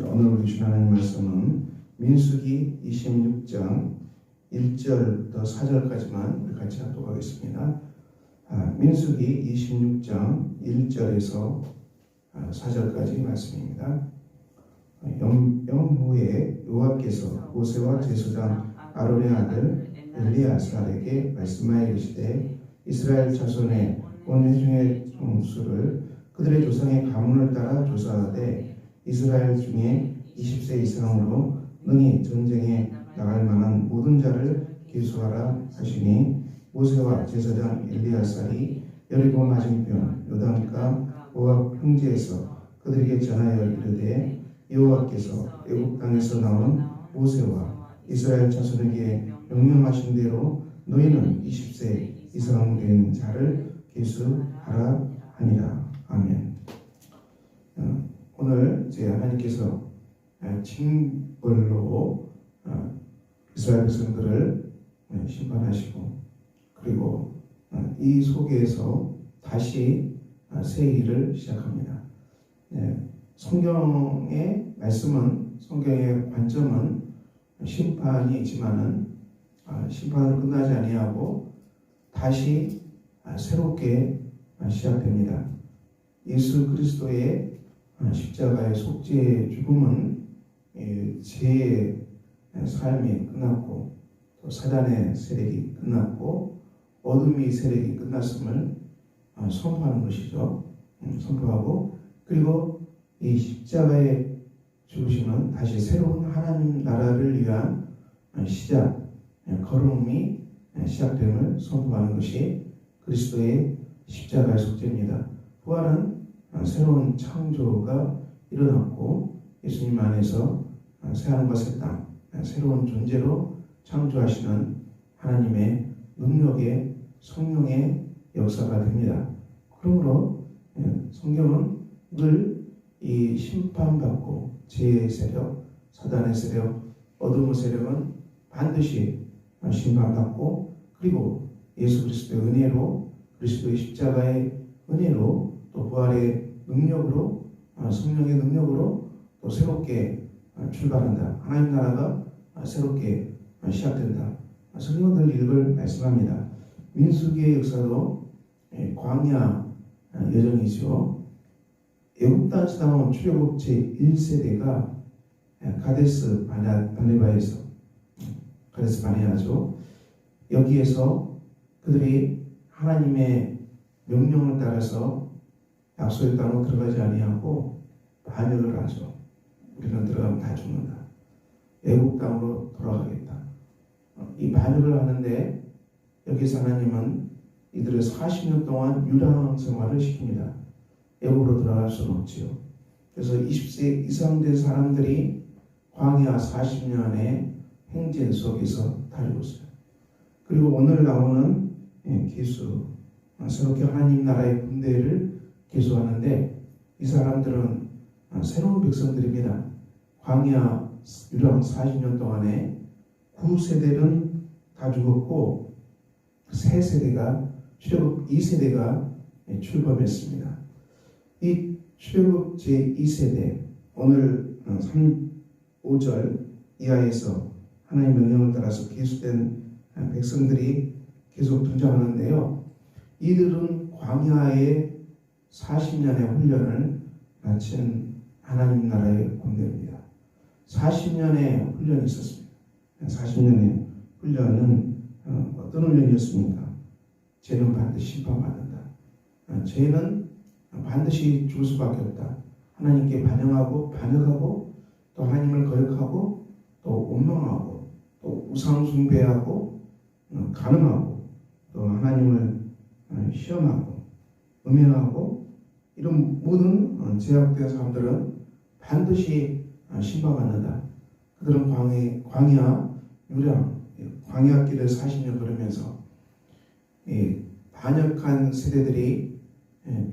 오늘 우리 주신 하나님 말씀은 민수기 26장 1절부터 4절까지만 우리 같이 하도록 하겠습니다. 민수기 26장 1절에서 4절까지 말씀입니다. 영후에 여호와께서 모세와 제사장 아론의 아들 엘리아살에게 말씀하여 이르시되 이스라엘 자손의 온 회중의 총수를 그들의 조상의 가문을 따라 조사하되 이스라엘 중에 20세 이상으로 능히 전쟁에 나갈 만한 모든 자를 기수하라 하시니 모세와 제사장 엘리아살이 여리고 맞은편 요단가 모압 평지에서 그들에게 전하여 이르되 여호와께서 애굽 땅에서 나온 모세와 이스라엘 자손에게 명령하신 대로 너희는 20세 이상 된 자를 기수하라 하니라. 아멘. 오늘 하나님께서 징벌로 이스라엘 백성들을 심판하시고 그리고 이 속에서 다시 새 일을 시작합니다. 성경의 말씀은, 성경의 관점은 심판이 있지만은 심판으로 끝나지 아니하고 다시 새롭게 시작됩니다. 예수 그리스도의 십자가의 속죄의 죽음은 죄의 삶이 끝났고 또 사단의 세력이 끝났고 어둠의 세력이 끝났음을 선포하는 것이죠. 선포하고 그리고 이 십자가의 죽으심은 다시 새로운 하나님 나라를 위한 시작, 걸음이 시작됨을 선포하는 것이 그리스도의 십자가의 속죄입니다. 부활은 새로운 창조가 일어났고 예수님 안에서 새하늘과 새 땅, 새로운 존재로 창조하시는 하나님의 능력의 성령의 역사가 됩니다. 그러므로 성경은 늘 이 심판받고 죄의 세력, 사단의 세력, 어둠의 세력은 반드시 심판받고 그리고 예수 그리스도의 은혜로, 그리스도의 십자가의 은혜로 또 부활의 능력으로, 성령의 능력으로 또 새롭게 출발한다. 하나님 나라가 새롭게 시작된다. 성경은 늘 이걸 말씀합니다. 민수기의 역사도 광야 여정이죠. 애굽 땅에서 나온 출애굽 제1세대가 가데스 바네아죠. 여기에서 그들이 하나님의 명령을 따라서 약속의 땅으로 들어가지 아니하고 반역을 하죠. 우리는 들어가면 다 죽는다. 애굽 땅으로 돌아가겠다. 이 반역을 하는데 여기서 하나님은 이들을 40년 동안 유랑 생활을 시킵니다. 애굽으로 들어갈 수는 없지요. 그래서 20세 이상 된 사람들이 광야 40년의 행진 속에서 다니고 있어요. 그리고 오늘 나오는 기수, 새롭게 하나님 나라의 군대를 기수하는데 이 사람들은 새로운 백성들입니다. 광야 유랑 40년 동안에 9세대는 다 죽었고 세 세대가 출애굽 2세대가 출범했습니다. 이 출애굽 제2세대 오늘 5절 이하에서 하나님의 명령을 따라서 기수된 백성들이 계속 등장하는데요. 이들은 광야의 40년의 훈련을 마친 하나님 나라의 군대입니다. 40년의 훈련이 있었습니다. 40년의 훈련은 어떤 훈련이었습니까? 죄는 반드시 심판받는다. 죄는 반드시 죽을 수밖에 없다. 하나님께 반역하고 또 하나님을 거역하고 또 원망하고 또 우상 숭배하고 간음하고 또 하나님을 시험하고 음행하고 이런 모든 죄악된 사람들은 반드시 심판받는다. 그들은 광야 유랑 광야길을 40년 걸으면서 반역한 세대들이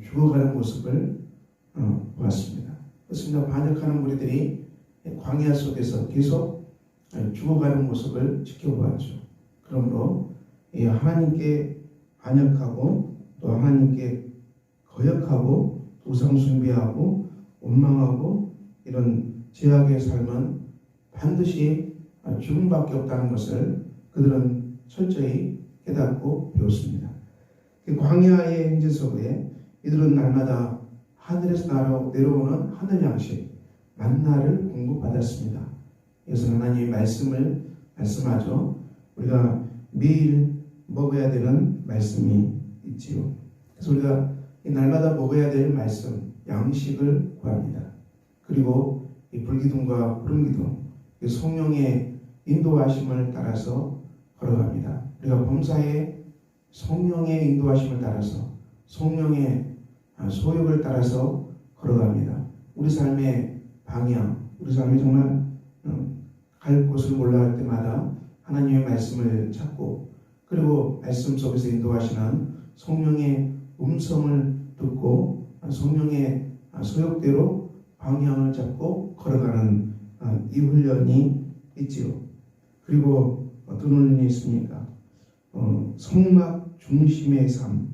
죽어가는 모습을 보았습니다. 그렇습니다. 반역하는 무리들이 광야 속에서 계속 죽어가는 모습을 지켜보았죠. 그러므로 하나님께 반역하고 또 하나님께 거역하고 우상 숭배하고 원망하고 이런 죄악의 삶은 반드시 죽음밖에 없다는 것을 그들은 철저히 깨닫고 배웠습니다. 그 광야의 행진 속에 이들은 날마다 하늘에서 내려오는 하늘 양식 만나를 공급받았습니다. 그래서 하나님의 말씀을 말씀하죠. 우리가 매일 먹어야 되는 말씀이 있지요. 그래서 우리가 이 날마다 먹어야 될 말씀, 양식을 구합니다. 그리고 이 불기둥과 구름기둥, 이 성령의 인도하심을 따라서 걸어갑니다. 우리가 범사에 성령의 인도하심을 따라서 성령의 소욕을 따라서 걸어갑니다. 우리 삶의 방향, 우리 삶이 정말 갈 곳을 몰라 할 때마다 하나님의 말씀을 찾고 그리고 말씀 속에서 인도하시는 성령의 음성을 듣고 성령의 소욕대로 방향을 잡고 걸어가는 이 훈련이 있지요. 그리고 어떤 훈련이 있습니까? 성막 중심의 삶,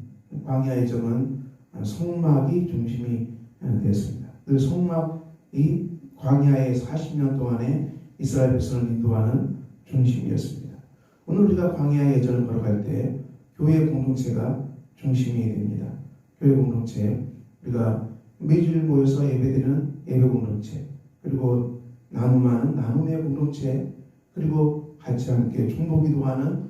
광야의 점은 성막이 중심이 되었습니다. 그 성막이 광야의 40년 동안에 이스라엘 백성을 인도하는 중심이었습니다. 오늘 우리가 광야의 여정을 걸어갈 때 교회 공동체가 중심이 됩니다. 교회 공동체, 우리가 매주일 모여서 예배드리는 예배 공동체, 그리고 나눔하는 나눔의 공동체, 그리고 같이 함께 중보기도하는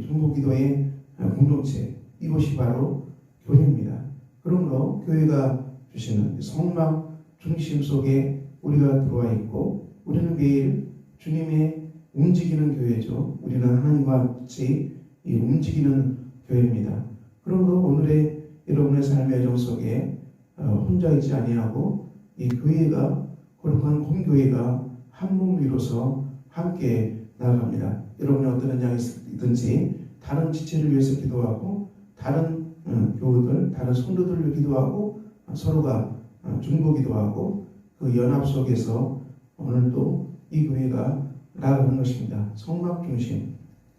중보기도의 공동체, 이것이 바로 교회입니다. 그러므로 교회가 주시는 성막 중심 속에 우리가 들어와 있고 우리는 매일 주님의 움직이는 교회죠. 우리는 하나님과 같이 움직이는 교회입니다. 그러므로 오늘의 여러분의 삶의 여정 속에 혼자 있지 아니하고 이 교회가 거룩한 공교회가 한 몸을 이뤄서 함께 나아갑니다. 여러분이 어떤 현장에 있든지 다른 지체를 위해서 기도하고 다른 교우들, 다른 성도들을 위해 기도하고 서로가 중보기도하고 그 연합 속에서 오늘도 이 교회가 나아가는 것입니다. 성막 중심,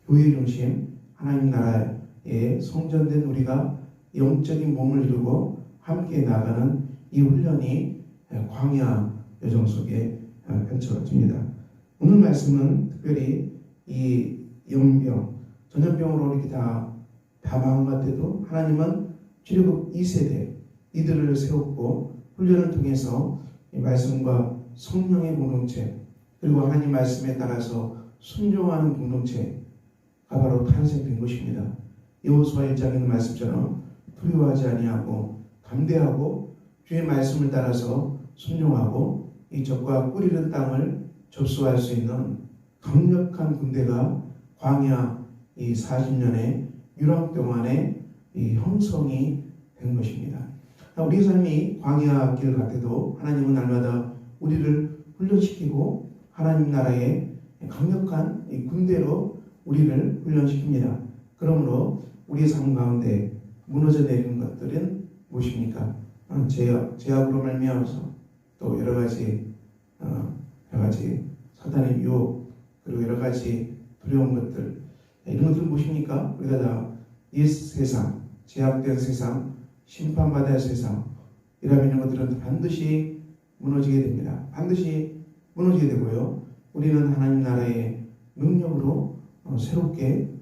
교회 중심, 하나님 나라에 성전된 우리가 영적인 몸을 이루고 함께 나아가는 이 훈련이 광야 여정 속에 펼쳐집니다. 오늘 말씀은 특별히 이 연병, 전염병으로 이렇게 다 망한 것 같아도 하나님은 출애굽 2세대 이들을 세웠고 훈련을 통해서 이 말씀과 성령의 공동체 그리고 하나님 말씀에 따라서 순종하는 공동체가 바로 탄생된 것입니다. 여호수아 1장에 있는 말씀처럼 두려워하지 아니하고 담대하고 주의 말씀을 따라서 순종하고 이 적과 꿀 잃은 땅을 접수할 수 있는 강력한 군대가 광야 이 40년의 유랑 동안에 이 형성이 된 것입니다. 우리 삶이 광야 길 같아도 하나님은 날마다 우리를 훈련시키고 하나님 나라의 강력한 이 군대로 우리를 훈련시킵니다. 그러므로 우리의 삶 가운데 무너져 내리는 것들은 무엇입니까? 죄악으로 말미암아서 또 여러 가지 사단의 유혹 그리고 여러 가지 두려운 것들 이런 것들은 무엇입니까? 우리가 다 이 세상, 제약된 세상, 심판받아야 할 세상 이런 것들은 반드시 무너지게 됩니다. 반드시 무너지게 되고요. 우리는 하나님 나라의 능력으로 새롭게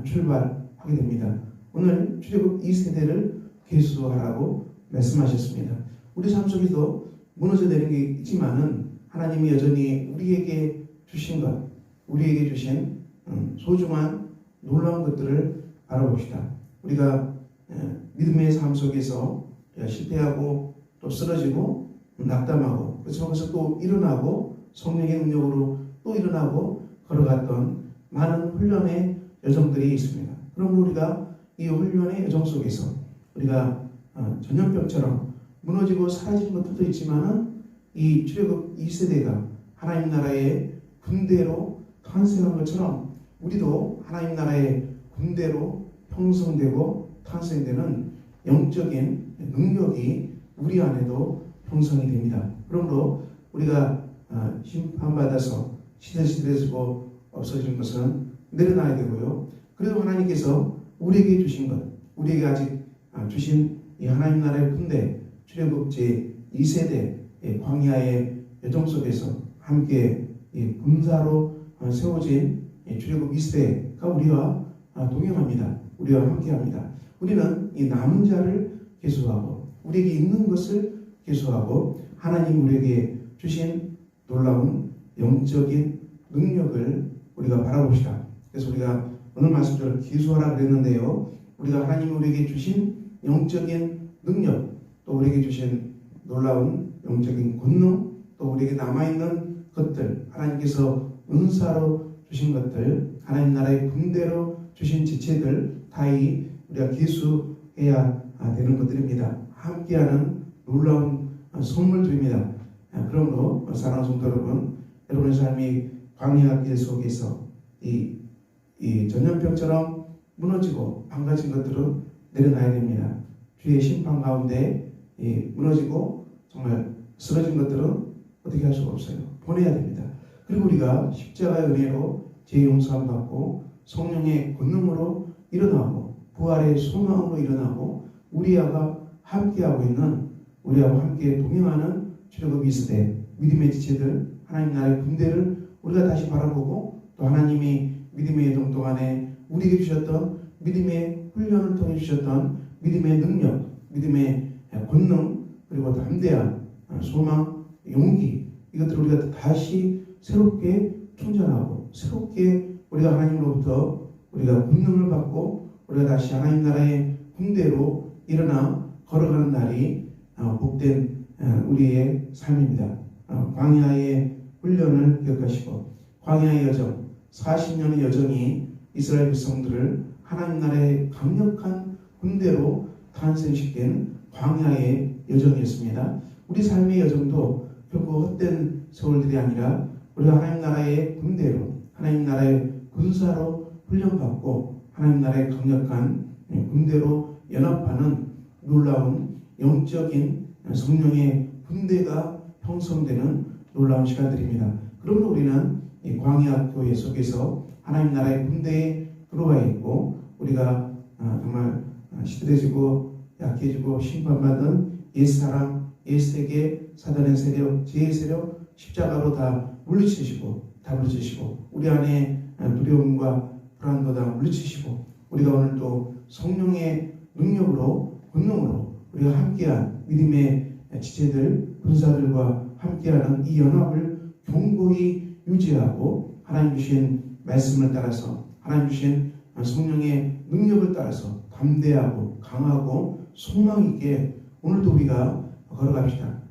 출발하게 됩니다. 오늘 출애굽 2세대를 계수하라고 말씀하셨습니다. 우리 삶 속에도 무너져 내린 게 있지만은 하나님이 여전히 우리에게 주신 것, 우리에게 주신 소중한 놀라운 것들을 알아봅시다. 우리가 믿음의 삶 속에서 실패하고 또 쓰러지고 낙담하고 그렇지만 거기서 또 일어나고 성령의 능력으로 또 일어나고 걸어갔던 많은 훈련의 여정들이 있습니다. 그럼 우리가 이 훈련의 여정 속에서 우리가 전염병처럼 무너지고 사라진 것들도 있지만은 이 출애굽 2세대가 하나님 나라의 군대로 탄생한 것처럼 우리도 하나님 나라의 군대로 형성되고 탄생되는 영적인 능력이 우리 안에도 형성이 됩니다. 그러므로 우리가 심판받아서 시대시대에서 없어지는 것은 내려놔야 되고요. 그래도 하나님께서 우리에게 주신 것, 우리에게 아직 주신 이 하나님 나라의 군대, 출애굽 제 2세대 광야의 여정 속에서 함께 군사로 세워진 출애굽 이스라엘가 우리와 동행합니다. 우리와 함께합니다. 우리는 이 남은 자를 계수하고 우리에게 있는 것을 계수하고 하나님 우리에게 주신 놀라운 영적인 능력을 우리가 바라봅시다. 그래서 우리가 오늘 말씀대로 기수하라 그랬는데요. 우리가 하나님 우리에게 주신 영적인 능력, 또 우리에게 주신 놀라운 영적인 권능, 또 우리에게 남아있는 것들, 하나님께서 은사로 주신 것들, 하나님 나라의 군대로 주신 지체들 다이 우리가 기수해야 되는 것들입니다. 함께하는 놀라운 선물들입니다. 그러므로 사랑하는 성도 여러분, 여러분의 삶이 광야 길 속에서 이 전염병처럼 무너지고 망가진 것들은 내려놔야 됩니다. 주의 심판 가운데 무너지고 정말 쓰러진 것들은 어떻게 할 수가 없어요. 보내야 됩니다. 그리고 우리가 십자가의 은혜로 죄 용서함 받고 성령의 권능으로 일어나고 부활의 소망으로 일어나고 우리와 함께하고 있는, 우리와 함께 동행하는 출애굽 이스라엘 믿음의 지체들, 하나님 나라의 군대를 우리가 다시 바라보고 또 하나님이 믿음의 여정 동안에 우리에게 주셨던 믿음의 훈련을 통해 주셨던 믿음의 능력, 믿음의 권능, 그리고 담대함, 소망, 용기, 이것들을 우리가 다시 새롭게 충전하고 새롭게 우리가 하나님으로부터 우리가 권능을 받고 우리가 다시 하나님 나라의 군대로 일어나 걸어가는 날이 복된 우리의 삶입니다. 광야의 훈련을 기억하시고 광야의 여정, 40년의 여정이 이스라엘 백성들을 하나님 나라의 강력한 군대로 탄생시킨 광야의 여정이었습니다. 우리 삶의 여정도 결코 헛된 세월들이 아니라 우리가 하나님 나라의 군대로, 하나님 나라의 군사로 훈련받고 하나님 나라의 강력한 군대로 연합하는 놀라운 영적인 성령의 군대가 형성되는 놀라운 시간들입니다. 그러므로 우리는 이 광야 교회 속에서 하나님 나라의 군대에 들어와 있고 우리가 정말 시들해지고 약해지고 심판받은 옛사람, 옛세계, 사단의 세력, 죄의 세력 십자가로 다 물리치시고 다 물리치시고 우리 안에 두려움과 불안도 다 물리치시고 우리가 오늘 또 성령의 능력으로 권능으로 우리가 함께한 믿음의 지체들, 군사들과 함께하는 이 연합을 견고히 유지하고 하나님 주신 말씀을 따라서 하나님 주신 성령의 능력을 따라서 담대하고 강하고 소망 있게 오늘도 우리가 걸어갑시다.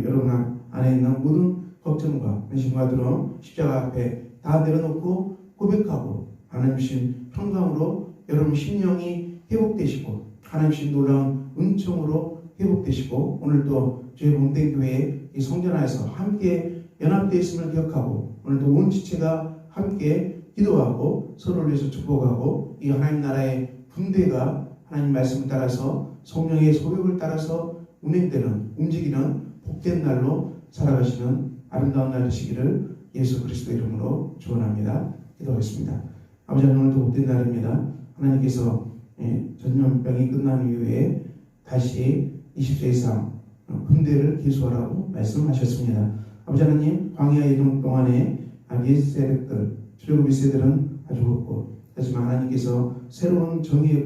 여러분 안에 있는 모든 걱정과 근심과 두려움 십자가 앞에 다 내려놓고 고백하고 하나님 주신 평강으로 여러분 심령이 회복되시고 하나님 주신 놀라운 은총으로 회복되시고 오늘도 저희 몸된 교회에 이 성전하에서 함께 연합되어 있음을 기억하고 오늘도 온 지체가 함께 기도하고 서로를 위해서 축복하고 이 하나님 나라의 군대가 하나님 말씀을 따라서 성령의 소욕을 따라서 운행되는 움직이는 복된 날로 살아가시는 아름다운 날 되시기를 예수 그리스도 이름으로 축원합니다. 기도하겠습니다. 아버지 하나님 오늘도 복된 날입니다. 하나님께서 전염병이 끝난 이후에 다시 20세 이상 군대를 기수하라고 말씀하셨습니다. 아버지 하나님 광야 여정 동안에 옛 세력들 출애굽 세대들은 아주 없고 하지만 하나님께서 새로운 정의의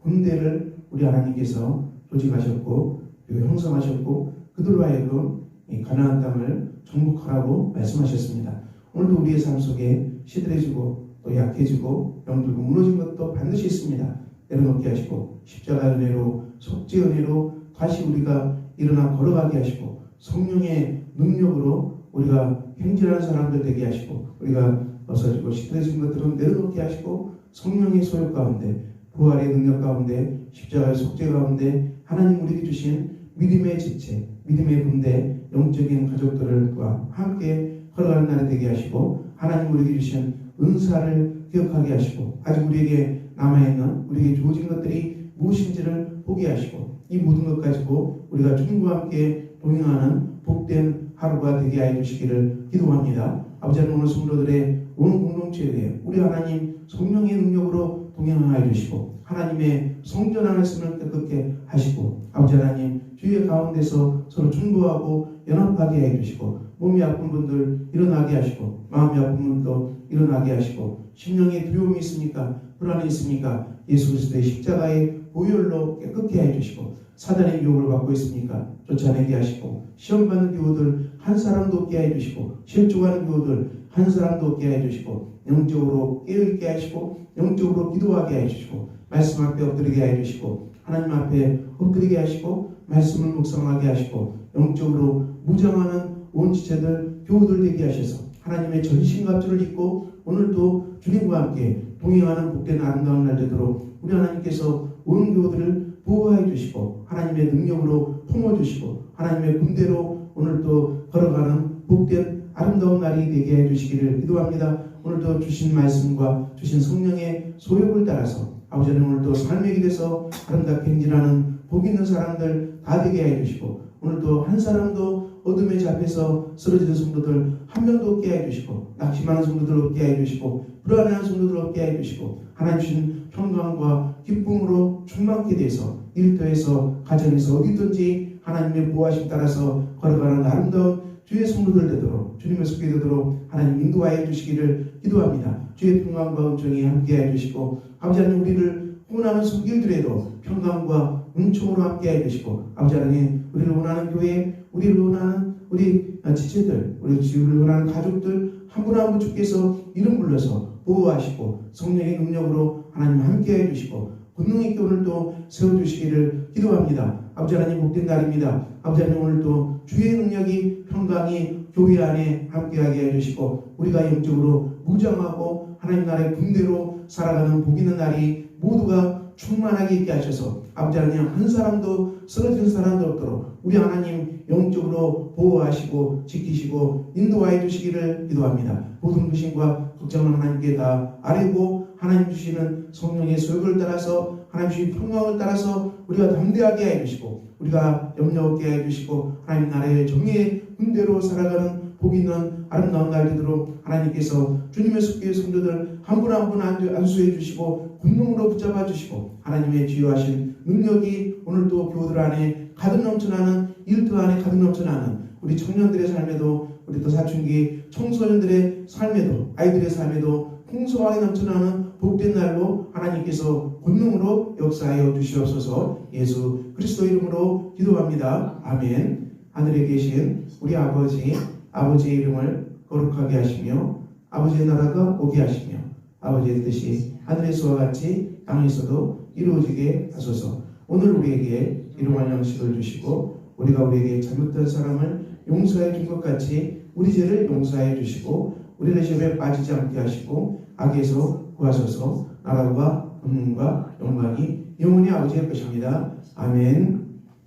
군대를 우리 하나님께서 조직하셨고 그리고 형성하셨고 그들로 하여금 이 가나안 땅을 정복하라고 말씀하셨습니다. 오늘도 우리의 삶 속에 시들해지고 또 약해지고 병들고 무너진 것도 반드시 있습니다. 내려놓게 하시고 십자가 은혜로 속죄 은혜로 다시 우리가 일어나 걸어가게 하시고 성령의 능력으로 우리가 행진하는 사람들 되게 하시고 우리가 벗어지고 시들해진 것들은 내려놓게 하시고 성령의 소욕 가운데 부활의 능력 가운데 십자가의 속죄 가운데 하나님 우리에게 주신 믿음의 지체, 믿음의 군대, 영적인 가족들과 함께 걸어가는 날이 되게 하시고 하나님 우리에게 주신 은사를 기억하게 하시고 아직 우리에게 남아있는 우리에게 주어진 것들이 무엇인지를 보게 하시고 이 모든 것 가지고 우리가 주님과 함께 동행하는 복된 하루가 되게 하여 주시기를 기도합니다. 아버지 하나님 오늘 성도들의 온 공동체에 우리 하나님 성령의 능력으로 동행하여 주시고 하나님의 성전 안에서를 깨끗게 하시고 아버지 하나님 주의 가운데서 서로 중보하고 연합하게 해주시고 몸이 아픈 분들 일어나게 하시고 마음이 아픈 분도 일어나게 하시고 심령에 두려움이 있습니까? 불안이 있습니까? 예수 그리스도의 십자가의 보혈로 깨끗게 해주시고 사단의 유혹을 받고 있습니까? 쫓아내게 하시고 시험받는 교우들 한 사람도 없게 해주시고 실족하는 교우들 한 사람도 없게 해주시고 영적으로 깨어있게 하시고 영적으로 기도하게 해주시고 말씀 앞에 엎드리게 해주시고 하나님 앞에 엎드리게 하시고 말씀을 묵상하게 하시고 영적으로 무장하는 온 지체들 교우들 되게 하셔서 하나님의 전신갑주를 입고 오늘도 주님과 함께 동행하는 복된 아름다운 날 되도록 우리 하나님께서 온 교우들을 보호해 주시고 하나님의 능력으로 품어주시고 하나님의 군대로 오늘도 걸어가는 복된 아름다운 날이 되게 해주시기를 기도합니다. 오늘도 주신 말씀과 주신 성령의 소욕을 따라서 아버지 하나님 오늘도 삶의 길에서 아름답게 행진하는 복 있는 사람들 다 되게 해주시고 오늘도 한 사람도 어둠에 잡혀서 쓰러지는 성도들 한 명도 없게 해주시고 낙심하는 성도들 없게 해주시고 불안해하는 성도들 없게 해주시고 하나님 주신 평강과 기쁨으로 충만케 돼서 일터에서 가정에서 어디든지 하나님의 보호하심 따라서 걸어가는 아름다운 주의 성도들 되도록 주님의 속에 되도록 하나님 인도하여 주시기를 기도합니다. 주의 평강과 은총이 함께 해주시고 아버지 하나님 우리를 원하는 손길들에도 평강과 은총으로 함께 해주시고 아버지 하나님 우리를 원하는 교회 우리를 원하는 우리 지체들 우리를 원하는 가족들 한 분 한 분 주께서 이름 불러서 보호하시고 성령의 능력으로 하나님 함께 해주시고 권능 있게 오늘도 세워주시기를 기도합니다. 아버지 하나님 복된 날입니다. 아버지 하나님 오늘도 주의 능력이 평강이 교회 안에 함께하게 해주시고 우리가 영적으로 무장하고 하나님 나라의 군대로 살아가는 복 있는 날이 모두가 충만하게 있게 하셔서 아버지 하나님 한 사람도 쓰러지는 사람도 없도록 우리 하나님 영적으로 보호하시고 지키시고 인도하여 주시기를 기도합니다. 모든 부신과 걱정은 하나님께 다 아뢰고 하나님 주시는 성령의 소욕을 따라서 하나님 주신 평강을 따라서 우리가 담대하게 해주시고 우리가 염려 없게 해주시고 하나님 나라의 정의의 군대로 살아가는 복 있는 아름다운 날 되도록 하나님께서 주님의 속교의 성도들 한 분 한 분 안수해 주시고 권능으로 붙잡아 주시고 하나님의 주요하신 능력이 오늘도 교우들 안에 가득 넘쳐나는 일터 안에 가득 넘쳐나는 우리 청년들의 삶에도 우리 또 사춘기 청소년들의 삶에도 아이들의 삶에도 풍성하게 넘쳐나는 복된 날로 하나님께서 권능으로 역사하여 주시옵소서. 예수 그리스도 이름으로 기도합니다. 아멘. 하늘에 계신 우리 아버지의 이름을 거룩하게 하시며 아버지의 나라가 오게 하시며 아버지의 뜻이 하늘에서와 같이 땅에서도 이루어지게 하소서. 오늘 우리에게 일용할 양식을 주시고 우리가 우리에게 잘못한 사람을 용서해 준 것 같이 우리 죄를 용서해 주시고 우리를 시험에 빠지지 않게 하시고 악에서 구하소서. 나라와 권능과 영광이 영원히 아버지의 것입니다. 아멘.